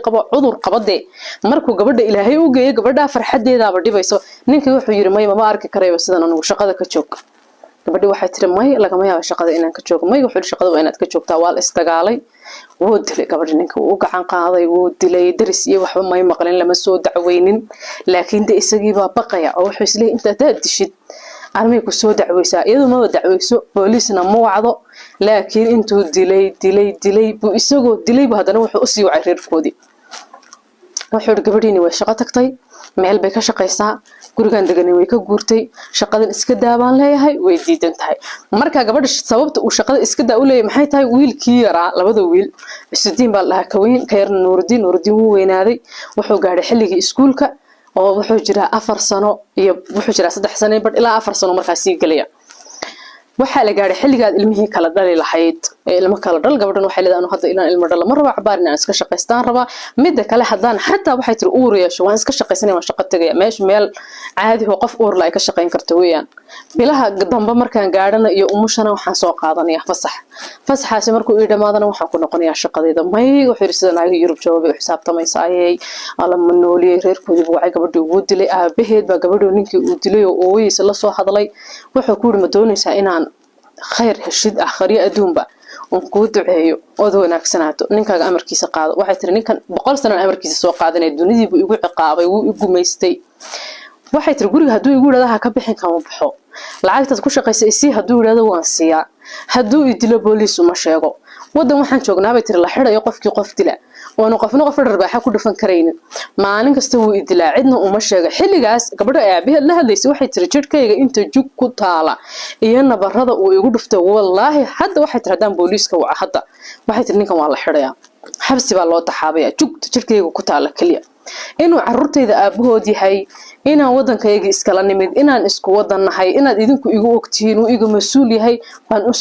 qabo cudur qabade markuu gabadha ilaahay u geeyo gabadha farxadeedaaba dhibayso ninkii wuxuu yiri may ma arki karayo sidan anigu shaqada ka joog gabadhi waxay tiri may lagama yaabo shaqada inaan ka joogo may wuxuu shaqada waa inaad ka joogtaa waa la istagaalay wuu dilay gabadhi ninka uu gacan qaaday wuu dilay daris iyo waxba may maqlin lama soo dacweynin laakiin de isagii baa baqaya oo wuxuu isleeyahay inta aad dishid armay ku soo dacweysaa iyadoo ma dacweyso booliisna ma wacdo laakiin intuu dilay buu isagoo dilay hadana wuxuu u sii wacay reerkoodii wuxuu gabadhiini way shaqo tagtay meel bay ka shaqeysaa gurigan deganay way ka guurtay shaqadan iska daabaan leeyahay way diidan tahay marka gabadha sababta uu shaqada iska daa u leeyahay maxay tahay wiilkii yaraa labada wiil Isudiin baa la kaweyn ka yar Nuurudiin wuu weynaaday wuxuu gaaray xilligii iskuulka oo wuxuu jiraa 4 sano iyo wuxuu jiraa 3 sano ilaa 4 sano markaas sii galaya waxa la gaaray xilligaad ilmihii kala dhali lahayd ilmo kala dhal gabadhan waxay leedahay hadda inaan ilmo dhal ma raba cabaar inaan iska shaqeystaan raba mid kale hadaan xataa waxay tiri uur yeesho waan iska shaqeysanay waan shaqo tagaya meel caadi oo qof uur la ay ka shaqeyn karto weeyaan bilaha dambe markaan gaadhana iyo umushana waxaan soo qaadanaya fasaxaasi markuu ii dhamaadana waxaan ku noqonayaa shaqadayda may wuxuu yiri anaga Yurub joogay xisaabtamaysaayay ala ma nooliyay reerkoodii buu gabadhii ugu dilay aabaheed baa gabadhii ninkii uu dilay oo ooyaysa la soo hadlay wuxuu ku yiri ma doonaysaa inaan خير هشيد آخرية أدومبا ونقود عيو وذو ناكسناتو نينكا أمركيسا قادو waxay tiri ninkan 100 sano amarkiisa soo qaadanay dunidii buu igu ciqaabay wuu igu meystay waxay tiri guriga haduu igu yiraahdo ka bixin kama baxo lacagtaas ku shaqeysay si haduu yiraahdo waan siiya haduu idilo booliis uma sheego wadan waxaan joognaa bay tiri la xirayo qofkii qof dila oo qofna qof dharbaaxa ku dhufan kareynin maalin kasta wuu idilaa cidna uma sheego xilligaas gabadha aabaheed la hadlaysay waxay tiri jirkayga inta jug ku taala iyo nabarada uu igu dhuftay wallahi hadda waxay tiri hadaan booliiska waca hadda waxay tiri ninkan waa la xirayaa xabsi baa loo taxaabaya jugta jirkayga ku taala kaliya inuu carruurtayda aabahood yahay inaan wadankayga iskala nimid inaan isku wadan nahay inaad idinku igu ogtihiin uu igu mas'uul yahay baan u